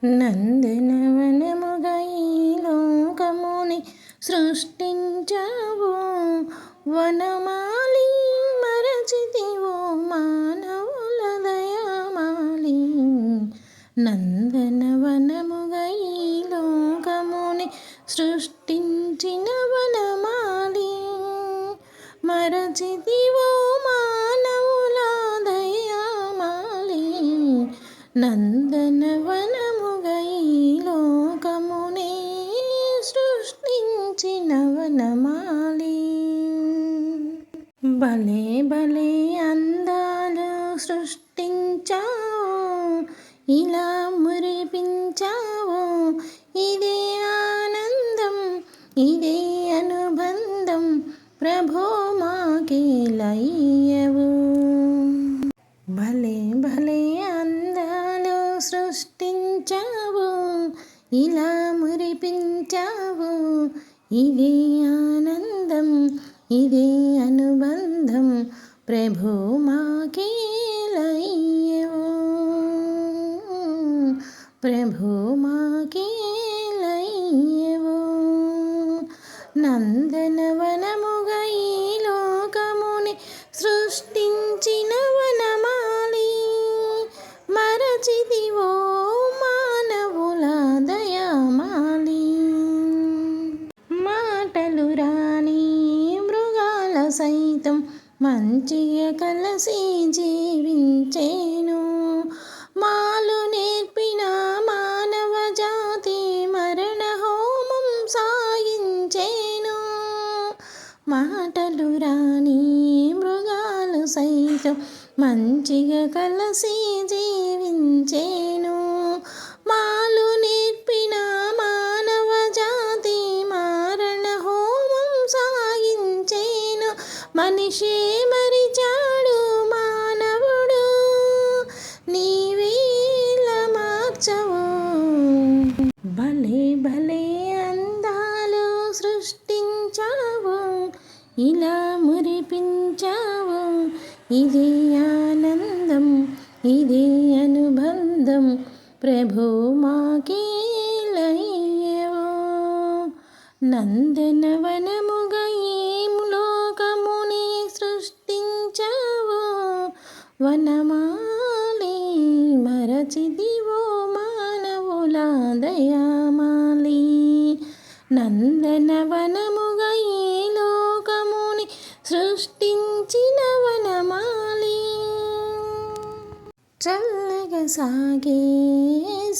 నందనవనముగా ఈ లోకముని సృష్టించావు. వనమాలి మరచితివో మానవుల దయామాలి. నందనవనముగా ఈ లోకముని సృష్టించిన వనమాలి మరచితివో మానవుల దయామాలి. నందనవనముగా ఈ లోకమునే సృష్టించిన వనమాలి. భలే భలే అందాలు సృష్టించావు, ఇలా మురిపించావు. ఇదే ఆనందం, ఇదే అనుబంధం, ప్రభో మాకేలయ్యవు. భలే భలే అందాలు సృష్టించావు, ఇలా మురిపించావు. ఇదే ఆనందం, ఇదే అనుబంధం, ప్రభో మాకేలయ్యవు. ప్రభో మాకేలయ్యవు. నందనవనముగా ఈ లోకముని సృష్టించిన వనమాలి మరచితివో మానవుల దయామాలి. మాటలు రాని మృగాల సైతం మంచిగా కలిసి జీవించేను. మాలు నేర్పిన మానవ జాతి మరణ హోమం సాగించేను. మాటలు రాని మృగాలు సైతం మంచిగా కలిసి జీవించేను. మాలు నేర్పిన మానవ జాతి మరణ హోమం సాగించేను. మనిషే మరిచాడు మానవుడు, నీవేల మార్చవు. భలే భలే అందాలు సృష్టించావు, ఇలా మురిపించావు. ఇదే ఆనందం, ఇదే అనుబంధం, ప్రభో మాకేలయ్యవు. నందనవనముగా ఈ లోకముని సృష్టించావు. వనమాలి మరచితివో మానవుల దయామాలి. నందనవనముగా ఈ లోకముని సృష్టించిన వనమాలి. చల్లగా సాగే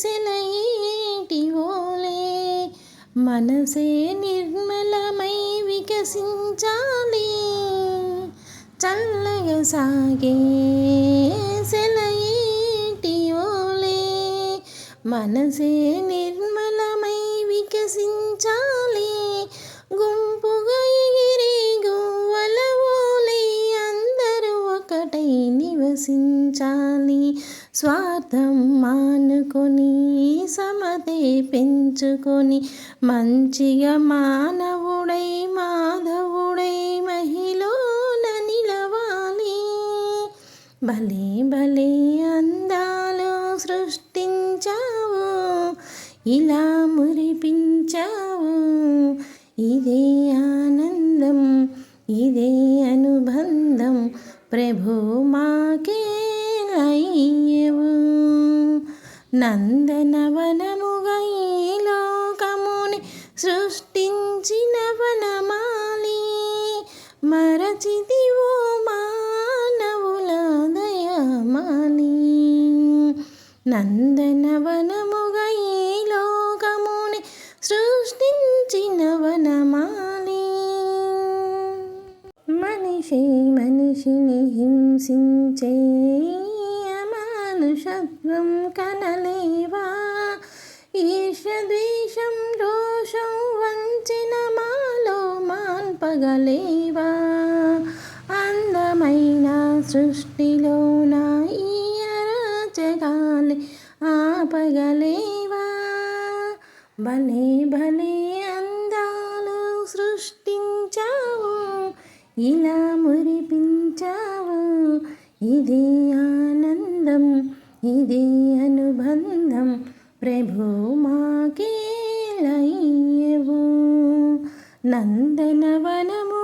సెలయేటి ఓలే మనసే నిర్మలమై వికసించాలి. చల్లగా సాగే సెలయేటి ఓలే మనసే నిర్మలమై వికసించాలి. గుంపుగా ఎగిరే గువ్వల ఓలే అందరూ ఒకటై నివసించాలి. స్వార్థం మానుకొని సమతే పెంచుకొని మంచిగా మానవుడై మాధవుడై మహిళన నిలవాలి. భలే భలే అందాలు సృష్టించావు, ఇలా మురిపించావు. ఇదే ఆనందం, ఇదే అనుబంధం, ప్రభో మాకేలయ్యవు. నందనవనముగా ఈ లోకముని సృష్టించిన వనమాలి మరచితివో మానవుల దయామాలి. నందనవనముగా ఈ లోకముని సృష్టించిన వనమాలి. మనిషి మనిషిని హింసించే అమానుషత్వం కనలేవా? ఈర్ష్య ద్వేషం రోషం వంచిన మాలో మాన్పగలేవా? అందమైన సృష్టిలోన ఈ అరాచకాలే ఆపగలేవా? భలే భలే అందాలు సృష్టించావు, ఇలా మురిపించావు. ఇదే ఆనందం, ఇదే అనుబంధం, ప్రభు మాకేలయ్యవు నందనవనము